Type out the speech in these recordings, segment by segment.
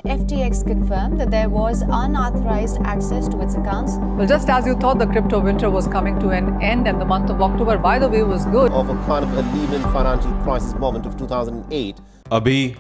FTX confirmed that there was unauthorized access to its accounts. Well, just as you thought the crypto winter was coming to an end and the month of October, by the way, was good. Of a kind of a Lehman financial crisis moment of 2008. अभी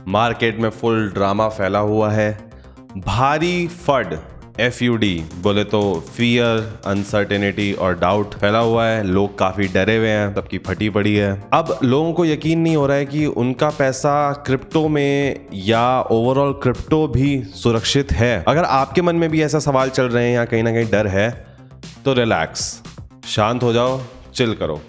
market में full drama फैला हुआ है। भारी फड FUD बोले तो fear, uncertainty और doubt फैला हुआ है। लोग काफ़ी डरे हुए हैं, सबकी फटी पड़ी है। अब लोगों को यकीन नहीं हो रहा है कि उनका पैसा क्रिप्टो में या ओवरऑल क्रिप्टो भी सुरक्षित है। अगर आपके मन में भी ऐसा सवाल चल रहे हैं या कहीं ना कहीं डर है तो रिलैक्स, शांत हो जाओ, चिल करो।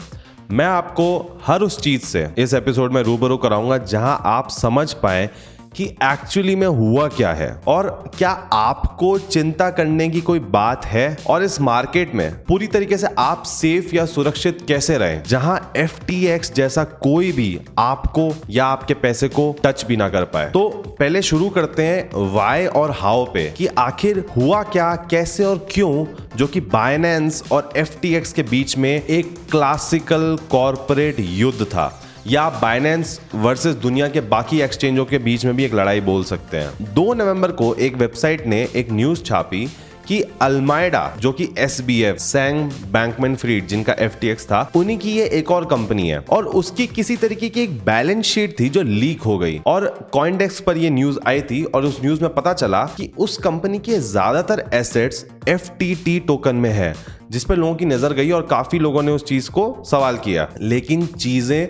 मैं आपको हर उस चीज़ से इस एपिसोड में रूबरू कराऊंगा जहां आप समझ पाए कि एक्चुअली में हुआ क्या है और क्या आपको चिंता करने की कोई बात है, और इस मार्केट में पूरी तरीके से आप सेफ या सुरक्षित कैसे रहें जहां FTX जैसा कोई भी आपको या आपके पैसे को टच भी ना कर पाए। तो पहले शुरू करते हैं वाई और हाउ पे कि आखिर हुआ क्या, कैसे और क्यों, जो कि बाइनेंस और FTX के बीच में एक क्लासिकल कॉर्पोरेट युद्ध था, या बाइनेंस वर्सेस दुनिया के बाकी एक्सचेंजों के बीच में भी एक लड़ाई बोल सकते हैं। 2 नवंबर को एक वेबसाइट ने एक न्यूज छापी कि अल्माइडा, जो कि SBF सैम बैंकमैन-फ्रीड जिनका FTX था, उन्हीं की ये एक और कंपनी है और उसकी किसी तरीके की एक बैलेंस शीट थी जो लीक हो गई और कॉइनडेस्क पर ये न्यूज आई थी और उस न्यूज में पता चला कि उस कंपनी के ज्यादातर एसेट्स FTT टोकन में है, जिस पर लोगों की नजर गई और काफी लोगों ने उस चीज को सवाल किया। लेकिन चीजें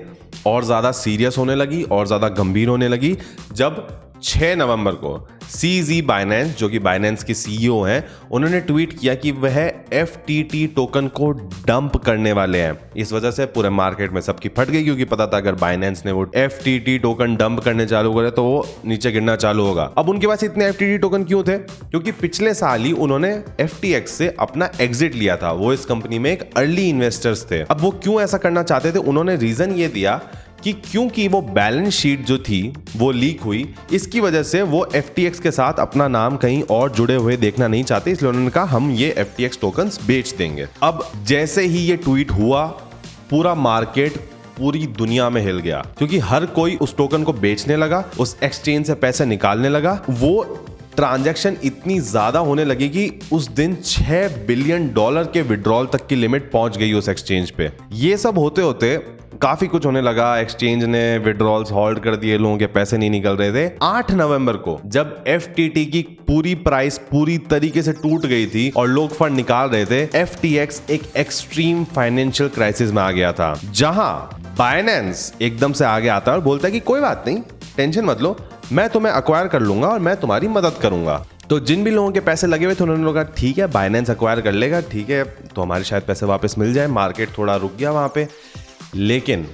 और ज्यादा सीरियस होने लगी और ज्यादा गंभीर होने लगी जब 6 नवंबर को CZ बाइनेंस, जो कि बाइनेंस के CEO हैं, उन्होंने ट्वीट किया कि वह FTT टोकन को डंप करने वाले हैं। इस वजह से पूरे मार्केट में सबकी फट गई, क्योंकि पता था अगर बाइनेंस ने वो FTT टोकन डंप करने चालू करे तो वो नीचे गिरना चालू होगा। अब उनके पास इतने FTT टोकन क्यों थे? क्योंकि पिछले साल ही उन्होंने FTX से अपना एग्जिट लिया था। वो इस कंपनी में एक अर्ली इन्वेस्टर्स थे। अब वो क्यों ऐसा करना चाहते थे? उन्होंने रीजन ये दिया कि क्योंकि वो बैलेंस शीट जो थी वो लीक हुई, इसकी वजह से वो FTX के साथ अपना नाम कहीं और जुड़े हुए देखना नहीं चाहते, इसलिए उन्होंने कहा हम ये FTX टोकन्स बेच देंगे। अब जैसे ही ये ट्वीट हुआ, पूरा मार्केट पूरी दुनिया में हिल गया, क्योंकि हर कोई उस टोकन को बेचने लगा, उस एक्सचेंज से पैसे निकालने लगा। वो ट्रांजैक्शन इतनी ज्यादा होने लगी कि उस दिन $6 बिलियन के विड्रॉल तक की लिमिट पहुंच गई उस एक्सचेंज पे। ये सब होते होते काफी कुछ होने लगा। एक्सचेंज ने विड्रॉल्स हॉल्ट कर दिए, लोगों के पैसे नहीं निकल रहे थे। 8 नवंबर को जब FTT की पूरी प्राइस पूरी तरीके से टूट गई थी और लोग फंड निकाल रहे थे, FTX एक एक्सट्रीम फाइनेंशियल क्राइसिस में आ गया था, जहां बाइनेंस एकदम से आगे आता है और बोलता है कि कोई बात नहीं, टेंशन मत लो, मैं तुम्हें अक्वायर कर लूंगा और मैं तुम्हारी मदद करूंगा। तो जिन भी लोगों के पैसे लगे हुए थे उन्होंने कहा ठीक है, बाइनेंस अक्वायर कर लेगा, ठीक है, तो हमारे शायद पैसे वापस मिल जाए। मार्केट थोड़ा रुक गया वहां पे, लेकिन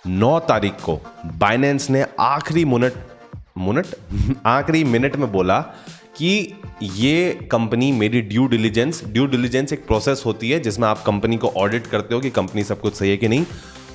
9 तारीख को बाइनेंस ने आखिरी मिनट में बोला कि ये कंपनी मेरी ड्यू डिलीजेंस एक प्रोसेस होती है जिसमें आप कंपनी को ऑडिट करते हो कि कंपनी सब कुछ सही है कि नहीं।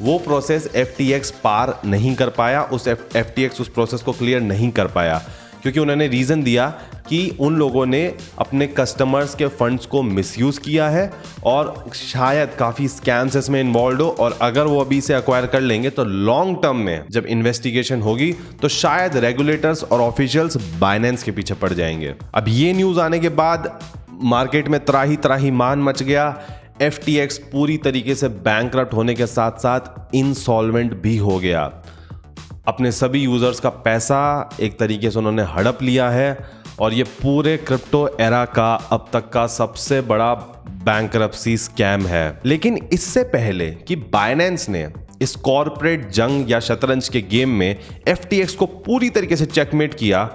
वो प्रोसेस FTX पार नहीं कर पाया, FTX उस प्रोसेस को क्लियर नहीं कर पाया, क्योंकि उन्होंने रीजन दिया कि उन लोगों ने अपने कस्टमर्स के फंड्स को मिसयूज किया है और शायद काफी स्कैम्स इसमें इन्वॉल्व हो, और अगर वो अभी से अक्वायर कर लेंगे तो लॉन्ग टर्म में जब इन्वेस्टिगेशन होगी तो शायद रेगुलेटर्स और ऑफिशियल्स बाइनेंस के पीछे पड़ जाएंगे। अब ये न्यूज आने के बाद मार्केट में त्राही मान मच गया। FTX पूरी तरीके से बैंकरप्ट होने के साथ साथ इंसॉल्वेंट भी हो गया। अपने सभी यूजर्स का पैसा एक तरीके से उन्होंने हड़प लिया है और ये पूरे क्रिप्टो एरा का अब तक का सबसे बड़ा बैंकरप्सी स्कैम है। लेकिन इससे पहले कि बाइनेंस ने इस कॉर्पोरेट जंग या शतरंज के गेम में FTX को पूरी तरीके से चेकमेट किया,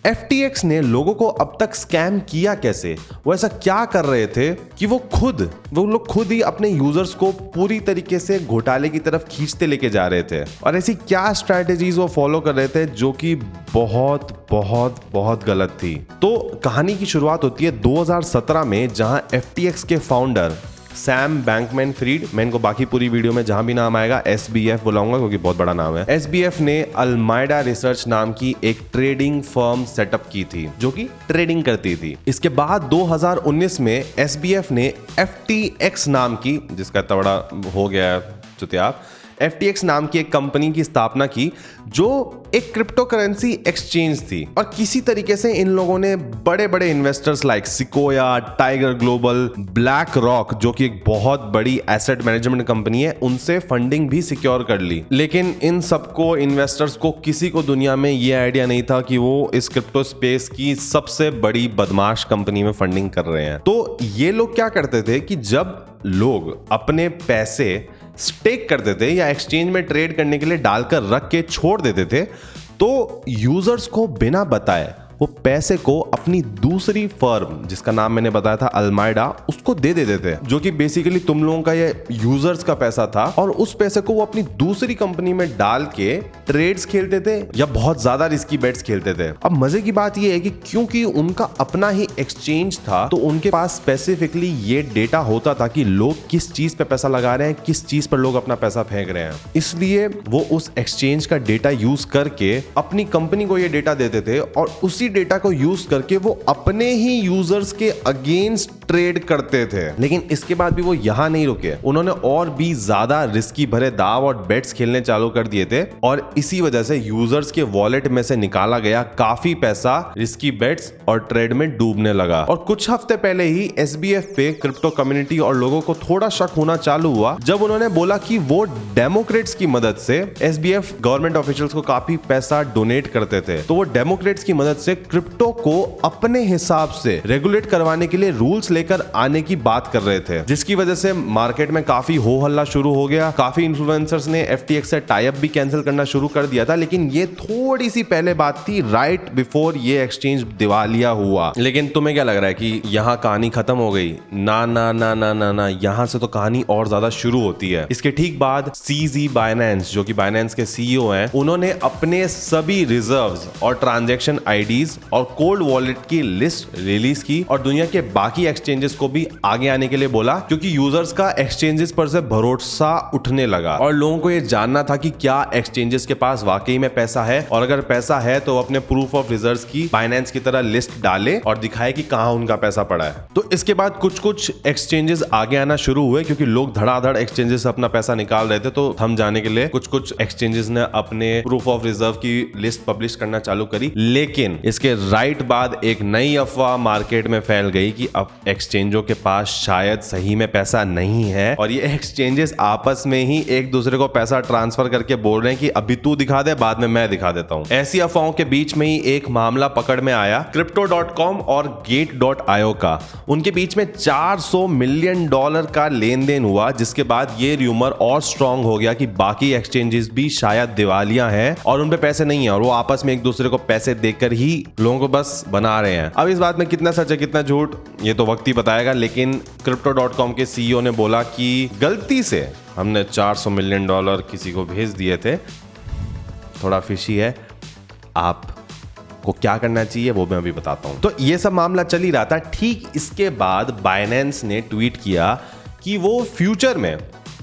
FTX ने लोगों को अब तक स्कैम किया कैसे, वो ऐसा क्या कर रहे थे कि वो लोग खुद ही अपने यूजर्स को पूरी तरीके से घोटाले की तरफ खींचते लेके जा रहे थे, और ऐसी क्या स्ट्रैटेजीज वो फॉलो कर रहे थे जो कि बहुत बहुत बहुत गलत थी। तो कहानी की शुरुआत होती है 2017 में, जहां FTX के फाउंडर सैम बैंकमैन-फ्रीड, मैं इनको बाकी पूरी वीडियो में जहां भी नाम आएगा SBF बुलाऊंगा क्योंकि बहुत बड़ा नाम है, SBF ने अल्माइडा रिसर्च नाम की एक ट्रेडिंग फर्म सेटअप की थी जो कि ट्रेडिंग करती थी। इसके बाद 2019 में SBF ने FTX नाम की, जिसका इतना बड़ा हो गया चुतिया, FTX नाम की एक कंपनी की स्थापना की जो एक क्रिप्टो करेंसी एक्सचेंज थी। और किसी तरीके से इन लोगों ने बड़े बड़े investors like sequoia, tiger global, black rock जो कि एक बहुत बड़ी एसेट मैनेजमेंट कंपनी है, उनसे फंडिंग भी सिक्योर कर ली। लेकिन इन सबको इन्वेस्टर्स को किसी को दुनिया में ये आइडिया नहीं था कि वो इस क्रिप्टो स्पेस की सबसे बड़ी बदमाश कंपनी में फंडिंग कर रहे हैं। तो ये लोग क्या करते थे कि जब लोग अपने पैसे स्टेक करते थे या एक्सचेंज में ट्रेड करने के लिए डालकर रख के छोड़ देते थे, तो यूजर्स को बिना बताए वो पैसे को अपनी दूसरी फर्म, जिसका नाम मैंने बताया था अल्माइडा, उसको दे देते थे, जो कि बेसिकली तुम लोगों का ये यूजर्स का पैसा था। और उस पैसे को वो अपनी दूसरी कंपनी में डाल के ट्रेड्स खेलते थे या बहुत ज्यादा रिस्की बेट्स खेलते थे। अब मजे की बात ये है कि क्योंकि उनका अपना ही एक्सचेंज था, तो उनके पास स्पेसिफिकली ये डेटा होता था कि लोग किस चीज पे पैसा लगा रहे हैं, किस चीज पर लोग अपना पैसा फेंक रहे हैं। इसलिए वो उस एक्सचेंज का डेटा यूज करके अपनी कंपनी को ये डेटा देते थे और उसी डेटा को यूज करके वो अपने ही यूजर्स के अगेंस्ट ट्रेड करते थे। लेकिन इसके बाद भी वो यहां नहीं रुके, उन्होंने और भी ज्यादा रिस्की भरे दाव और बेट्स खेलने चालू कर दिए थे और इसी वजह से यूजर्स के वॉलेट में से निकाला गया काफी पैसा रिस्की बेट्स और ट्रेड में डूबने लगा। और कुछ हफ्ते पहले ही SBF पे क्रिप्टो कम्युनिटी और लोगों को थोड़ा शक होना चालू हुआ जब उन्होंने बोला कि वो डेमोक्रेट्स की मदद से SBF गवर्नमेंट ऑफिशियल्स को काफी पैसा डोनेट करते थे। तो वो डेमोक्रेट्स की मदद से क्रिप्टो को अपने हिसाब से रेगुलेट करवाने के लिए रूल्स लेकर आने की बात कर रहे थे, जिसकी वजह से मार्केट में काफी हो हल्ला शुरू हो गया। काफी इन्फ्लुएंसर्स ने FTX से टाई अप भी कैंसिल करना शुरू कर दिया था। लेकिन ये थोड़ी सी पहले बात थी, राइट बिफोर ये एक्सचेंज दिवालिया हुआ। लेकिन तुम्हें क्या लग रहा है कि यहाँ कहानी खत्म हो गई? ना ना ना ना ना ना, यहाँ से तो कहानी और ज्यादा शुरू होती है। इसके ठीक बाद CZ बाइनेंस, जो कि बाइनेंस के CEO हैं, उन्होंने अपने सभी रिजर्व्स और ट्रांजैक्शन IDs और कोल्ड वॉलेट की लिस्ट रिलीज की और दुनिया के बाकी एक्सचेंजेस को भी आगे आने के लिए बोला, क्योंकि यूजर्स का एक्सचेंजेस पर से भरोसा उठने लगा और लोगों को यह जानना था कि क्या एक्सचेंजेस के पास वाकई में पैसा है, और अगर पैसा है तो अपने प्रूफ ऑफ रिजर्व्स की बाइनेंस की तरह लिस्ट डाले और दिखाए कि कहां उनका पैसा पड़ा है। तो इसके बाद कुछ कुछ एक्सचेंजेस आगे आना शुरू हुए, क्योंकि लोग धड़ाधड़ एक्सचेंजेस से अपना पैसा निकाल रहे थे। तो थम जाने के लिए कुछ कुछ एक्सचेंजेस ने अपने प्रूफ ऑफ रिजर्व की लिस्ट पब्लिश करना चालू करी। लेकिन इसके राइट बाद एक नई अफवाह मार्केट में फैल गई कि अब एक्सचेंजों के पास शायद सही में पैसा नहीं है और ये एक्सचेंजेस आपस में ही एक दूसरे को पैसा ट्रांसफर करके बोल रहे हैं कि अभी तू दिखा दे, बाद में मैं दिखा देता हूं। ऐसी अफवाहों के बीच में ही एक मामला पकड़ में आया Crypto.com और Gate.io का। उनके बीच में $400 मिलियन का लेन देन हुआ, जिसके बाद ये र्यूमर और स्ट्रांग हो गया कि बाकी एक्सचेंजेस भी शायद दिवालिया हैं और उन पे पैसे नहीं है और वो आपस में एक दूसरे को पैसे देकर ही लोगों को बस बना रहे हैं। अब इस बात में कितना सच है कितना झूठ ये तो वक्त ही बताएगा। लेकिन Crypto.com के CEO ने बोला कि गलती से हमने $400 मिलियन किसी को भेज दिए थे, थोड़ा फिशी है, आप को क्या करना चाहिए वो मैं अभी बताता हूं। तो ये सब मामला चल ही रहा था। ठीक इसके बाद बाइनेंस ने ट्वीट किया कि वो फ्यूचर में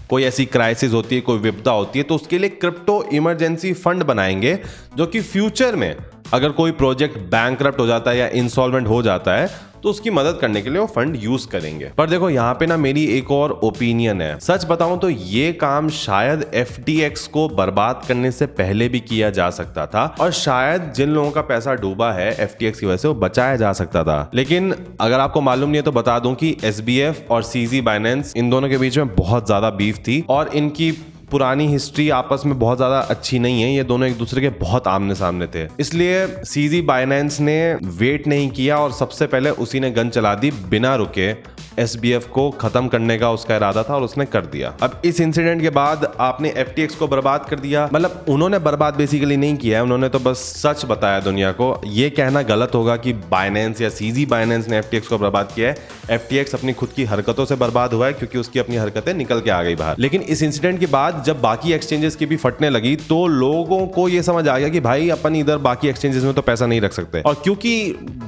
कोई ऐसी क्राइसिस होती है, कोई विपदा होती है, तो उसके लिए क्रिप्टो इमरजेंसी फंड बनाएंगे, जो कि फ्यूचर में अगर कोई प्रोजेक्ट बैंकरप्ट हो जाता है या इंसॉल्वेंट हो जाता है तो उसकी मदद करने के लिए वो फंड यूज करेंगे। पर देखो यहाँ पे ना मेरी एक और ओपिनियन है। सच बताऊं तो ये काम शायद FTX को बर्बाद करने से पहले भी किया जा सकता था और शायद जिन लोगों का पैसा डूबा है FTX की वजह से वो बचाया जा सकता था। लेकिन अगर आपको मालूम नहीं है तो बता दूं कि SBF और CZ बाइनेंस, इन दोनों के बीच में बहुत ज्यादा बीफ थी और इनकी पुरानी हिस्ट्री आपस में बहुत ज्यादा अच्छी नहीं है। ये दोनों एक दूसरे के बहुत आमने सामने थे, इसलिए CZ बाइनेंस ने वेट नहीं किया और सबसे पहले उसी ने गन चला दी। बिना रुके SBF को खत्म करने का उसका इरादा था और उसने कर दिया। अब इस इंसिडेंट के बाद आपने FTX को बर्बाद कर दिया, मतलब उन्होंने बर्बाद बेसिकली नहीं किया है, उन्होंने तो बस सच बताया दुनिया को। ये कहना गलत होगा कि बाइनेंस या CZ बाइनेंस ने FTX को बर्बाद किया है। FTX अपनी खुद की हरकतों से बर्बाद हुआ है क्योंकि उसकी अपनी हरकतें निकल के आ गई बाहर। लेकिन इस इंसिडेंट के बाद जब बाकी एक्सचेंजेस की भी फटने लगी तो लोगों को ये समझ आ गया कि भाई अपन इधर बाकी एक्सचेंजेस में तो पैसा नहीं रख सकते, और क्योंकि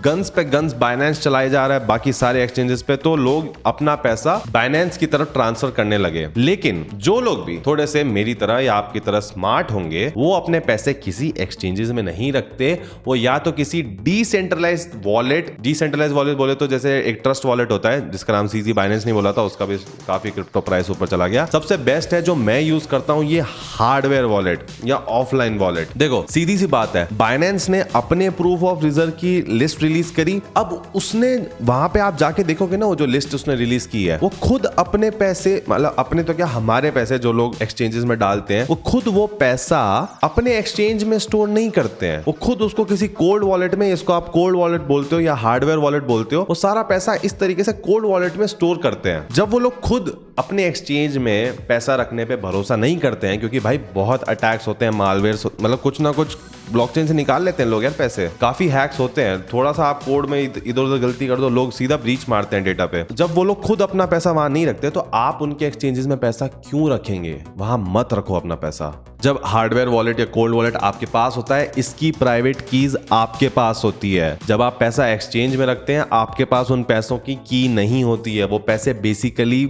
गन्स पे गन्स बाइनेंस चलाए जा रहा है बाकी सारे एक्सचेंजेस पे, तो लोग अपना पैसा बाइनेंस की तरफ ट्रांसफर करने लगे। लेकिन जो लोग भी थोड़े से मेरी तरह या आपकी तरह स्मार्ट होंगे वो अपने पैसे किसी एक्सचेंजेस में नहीं रखते, वो या तो किसी डिसेंट्रलाइज्ड वॉलेट बोले तो जैसे एक ट्रस्ट वॉलेट होता है जिसका नाम CZ बाइनेंस नहीं बोला था, उसका भी काफी क्रिप्टो प्राइस ऊपर चला गया। सबसे बेस्ट है जो मैं यूज यूज करता हूं ये हार्डवेयर वॉलेट या ऑफलाइन वॉलेट। देखो सीधी सी बात है, बाइनेंस ने अपने प्रूफ ऑफ रिजर्व की लिस्ट रिलीज करी। अब उसने वहां पे आप जाके देखोगे ना, वो जो लिस्ट उसने रिलीज की है वो खुद अपने पैसे, मतलब अपने तो क्या हमारे पैसे जो लोग एक्सचेंजेस में डालते हैं, वो खुद वो पैसा अपने एक्सचेंज में स्टोर नहीं करते हैं। वो खुद उसको किसी कोल्ड वॉलेट में, इसको आप कोल्ड वॉलेट बोलते हो या हार्डवेयर वॉलेट बोलते हो, वो सारा पैसा इस तरीके से कोल्ड वॉलेट में स्टोर करते हैं। जब वो लोग खुद अपने एक्सचेंज में पैसा रखने पे भरोसा नहीं करते हैं, क्योंकि भाई बहुत अटैक्स होते हैं, मालवेयर, मतलब कुछ ना कुछ ब्लॉकचेन से निकाल लेते हैं लोग यार पैसे, काफी हैक्स होते हैं। थोड़ा सा आप कोड में इधर उधर गलती कर दो, लोग सीधा ब्रीच मारते हैं डेटा पे। जब वो लोग खुद अपना पैसा वहां नहीं रखते तो आप उनके एक्सचेंजेस में पैसा क्यों रखेंगे? वहां मत रखो अपना पैसा। जब हार्डवेयर वॉलेट या कोल्ड वॉलेट आपके पास होता है, इसकी प्राइवेट कीज आपके पास होती है। जब आप पैसा एक्सचेंज में रखते हैं, आपके पास उन पैसों की की नहीं होती है। वो पैसे बेसिकली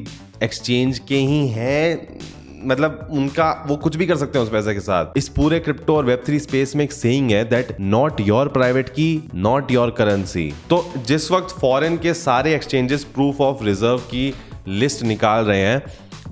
एक्सचेंज के ही हैं, मतलब उनका, वो कुछ भी कर सकते हैं उस पैसे के साथ। इस पूरे क्रिप्टो और वेब3 स्पेस में एक सेइंग है दैट नॉट योर प्राइवेट की, नॉट योर करेंसी। तो जिस वक्त फॉरेन के सारे एक्सचेंजेस प्रूफ ऑफ रिजर्व की लिस्ट निकाल रहे हैं,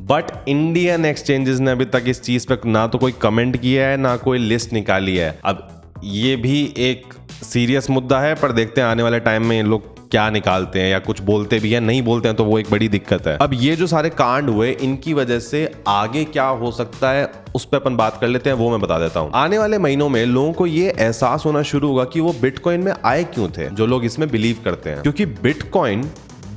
बट इंडियन एक्सचेंजेस ने अभी तक इस चीज पे ना तो कोई कमेंट किया है, ना कोई लिस्ट निकाली है। अब ये भी एक सीरियस मुद्दा है, पर देखते हैं आने वाले टाइम में इन लोग क्या निकालते हैं, या कुछ बोलते भी हैं, नहीं बोलते हैं तो वो एक बड़ी दिक्कत है। अब ये जो सारे कांड हुए, इनकी वजह से आगे क्या हो सकता है उस पर अपन बात कर लेते हैं, वो मैं बता देता हूं। आने वाले महीनों में लोगों को ये एहसास होना शुरू होगा कि वो बिटकॉइन में आए क्यों थे, जो लोग इसमें बिलीव करते हैं। क्योंकि बिटकॉइन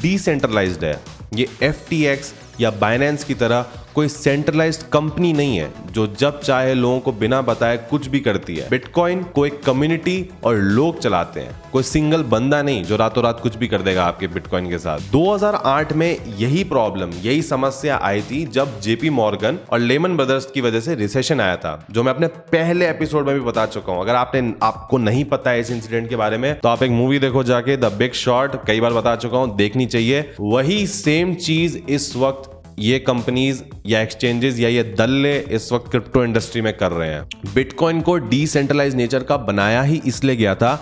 डिसेंट्रलाइज्ड है। ये FTX या बाइनेंस की तरह कोई सेंट्रलाइज्ड कंपनी नहीं है जो जब चाहे लोगों को बिना बताए कुछ भी करती है। बिटकॉइन को एक कम्युनिटी और लोग चलाते हैं, कोई सिंगल बंदा नहीं जो रातों रात कुछ भी कर देगा आपके बिटकॉइन के साथ। 2008 में यही प्रॉब्लम, यही समस्या आई थी जब JP मॉर्गन और लेमन ब्रदर्स की वजह से रिसेशन आया था, जो मैं अपने पहले एपिसोड में भी बता चुका हूं। अगर आपको नहीं पता है इस इंसिडेंट के बारे में तो आप एक मूवी देखो जाके, द बिग शॉर्ट, कई बार बता चुका हूं, देखनी चाहिए। वही सेम चीज इस वक्त ये कंपनीज या एक्सचेंजेस या ये दल्ले इस वक्त क्रिप्टो इंडस्ट्री में कर रहे हैं। बिटकॉइन को डिसेंट्रलाइज नेचर का बनाया ही इसलिए गया था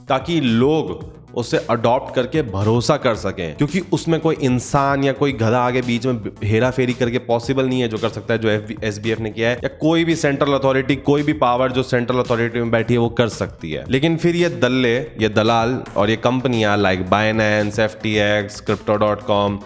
ताकि लोग उसे अडॉप्ट करके भरोसा कर सकें, क्योंकि उसमें कोई इंसान या कोई गधा आगे बीच में हेरा फेरी करके पॉसिबल नहीं है जो कर सकता है जो SBF ने किया है, या कोई भी सेंट्रल अथॉरिटी, कोई भी पावर जो सेंट्रल अथॉरिटी में बैठी है वो कर सकती है। लेकिन फिर ये दल्ले, ये दलाल और ये कंपनियां लाइक बाइनेंस, FTX, Crypto.com,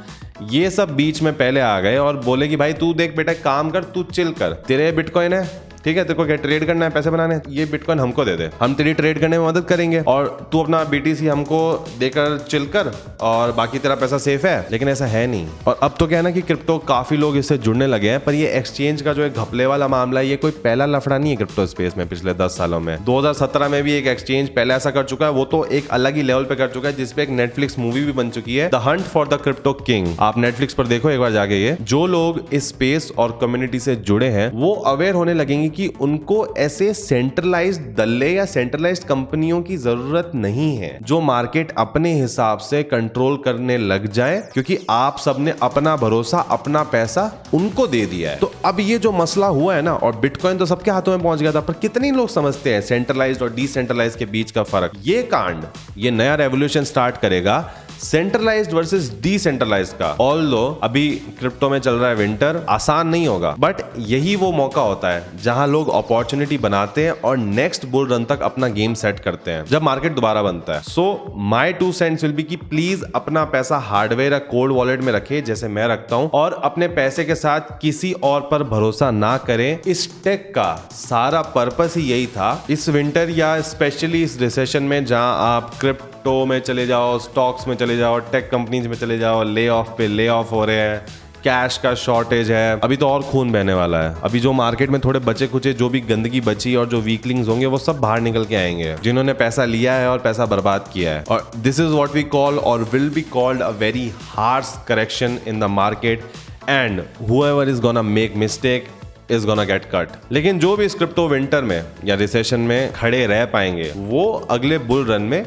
ये सब बीच में पहले आ गए और बोले कि भाई तू देख बेटा, काम कर, तू चिल कर, तेरे बिटकॉइन है, ठीक है, तेरे को क्या ट्रेड करना है, पैसे बनाने, ये बिटकॉइन हमको दे दे, हम तेरी ट्रेड करने में मदद करेंगे और तू अपना BTC हमको देकर चिल कर और बाकी तेरा पैसा सेफ है। लेकिन ऐसा है नहीं। और अब तो क्या है ना कि क्रिप्टो काफी लोग इससे जुड़ने लगे हैं, पर ये एक्सचेंज का जो एक घपले वाला मामला है, ये कोई पहला लफड़ा नहीं है क्रिप्टो स्पेस में पिछले 10 सालों में। 2017 में भी एक एक्सचेंज पहले ऐसा कर चुका है, वो तो एक अलग ही लेवल पे कर चुका है, जिसपे एक नेटफ्लिक्स मूवी भी बन चुकी है, the Hunt for the crypto king. आप नेटफ्लिक्स पर देखो एक बार जाके। ये जो लोग इस स्पेस और कम्युनिटी से जुड़े हैं वो अवेयर होने लगेंगे कि उनको ऐसे सेंट्रलाइज्ड दल्ले या सेंट्रलाइज्ड कंपनियों की जरूरत नहीं है जो मार्केट अपने हिसाब से कंट्रोल करने लग जाए, क्योंकि आप सबने अपना भरोसा, अपना पैसा उनको दे दिया है। तो अब ये जो मसला हुआ है ना, और बिटकॉइन तो सबके हाथों में पहुंच गया था, पर कितने लोग समझते हैं सेंट्रलाइज्ड और डिसेंट्रलाइज्ड के बीच का फर्क। ये कांड, ये नया रेवोल्यूशन स्टार्ट करेगा सेंट्रलाइज्ड वर्सेस डिसेंट्रलाइज्ड का। ऑल्दो अभी क्रिप्टो में चल रहा है विंटर, आसान नहीं होगा, बट यही वो मौका होता है जहां लोग अपॉर्चुनिटी बनाते हैं और नेक्स्ट बुल रन तक अपना गेम सेट करते हैं जब मार्केट दोबारा बनता है। So my 2 cents will be कि प्लीज अपना पैसा हार्डवेयर या कोल्ड वॉलेट में रखे, जैसे मैं रखता हूं, और अपने पैसे के साथ किसी और पर भरोसा ना करें। इस टेक का सारा पर्पस ही यही था। इस विंटर या स्पेशली इस रिसेशन में जहां आप क्रिप्टो में चले जाओ, स्टॉक्स में चले जाओ, टेक कंपनीज में चले जाओ, ले ऑफ पे ले ऑफ हो रहे हैं, कैश का शॉर्टेज है, अभी तो और खून बहने वाला है। अभी जो मार्केट में थोड़े बचे कुचे जो भी गंदगी बची और जो वीकलिंग्स होंगे वो सब बाहर निकल के आएंगे, जिन्होंने पैसा लिया है और पैसा बर्बाद किया है। और this is what we call और will be called a very harsh correction in the market, and whoever is gonna make mistake is gonna get cut। लेकिन जो भी इस क्रिप्टो विंटर में या रिसेशन में खड़े रह पाएंगे वो अगले बुल रन में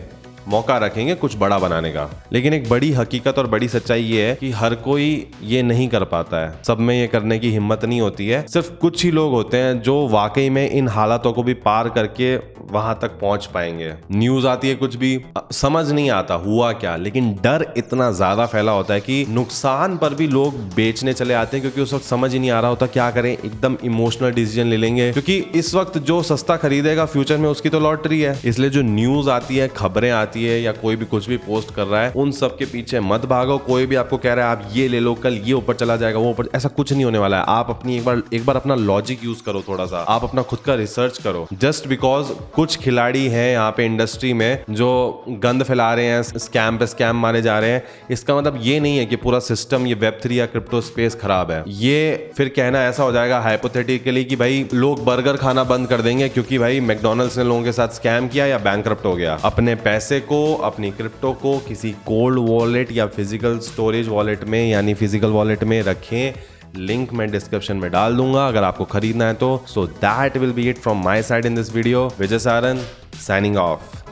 मौका रखेंगे कुछ बड़ा बनाने का। लेकिन एक बड़ी हकीकत और बड़ी सच्चाई ये है कि हर कोई ये नहीं कर पाता है, सब में ये करने की हिम्मत नहीं होती है। सिर्फ कुछ ही लोग होते हैं जो वाकई में इन हालातों को भी पार करके वहां तक पहुंच पाएंगे। न्यूज आती है, कुछ भी समझ नहीं आता हुआ क्या, लेकिन डर इतना ज्यादा फैला होता है कि नुकसान पर भी लोग बेचने चले आते हैं, क्योंकि उस वक्त समझ ही नहीं आ रहा होता क्या करें, एकदम इमोशनल डिसीजन ले लेंगे, क्योंकि इस वक्त जो सस्ता खरीदेगा फ्यूचर में उसकी तो लॉटरी है। इसलिए जो न्यूज आती है, खबरें आती है, या कोई भी कुछ भी पोस्ट कर रहा है, उन सब के पीछे मत भागो। कोई भी आपको कह रहा है आप ये ले लो, कल ये ऊपर चला जाएगा, वो ऊपर, ऐसा कुछ नहीं होने वाला है। आप अपनी एक बार अपना लॉजिक यूज करो, थोड़ा सा आप अपना खुद का रिसर्च करो। जस्ट बिकॉज कुछ खिलाड़ी हैं यहाँ पे इंडस्ट्री में जो गंद फैला रहे हैं, स्कैम पे स्कैम मारे जा रहे हैं, इसका मतलब ये नहीं है कि पूरा सिस्टम, ये वेब3 या क्रिप्टो स्पेस खराब है। ये फिर कहना ऐसा हो जाएगा हाइपोथेटिकली कि भाई लोग बर्गर खाना बंद कर देंगे क्योंकि भाई मैकडॉनल्ड्स ने लोगों के साथ स्कैम किया या बैंकरप्ट हो गया। अपने पैसे को, अपनी क्रिप्टो को किसी कोल्ड वॉलेट या फिजिकल स्टोरेज वॉलेट में, यानी फिजिकल वॉलेट में रखें। लिंक मैं डिस्क्रिप्शन में डाल दूंगा अगर आपको खरीदना है तो। So that will be it from my side in this video. Vijay Saran signing off.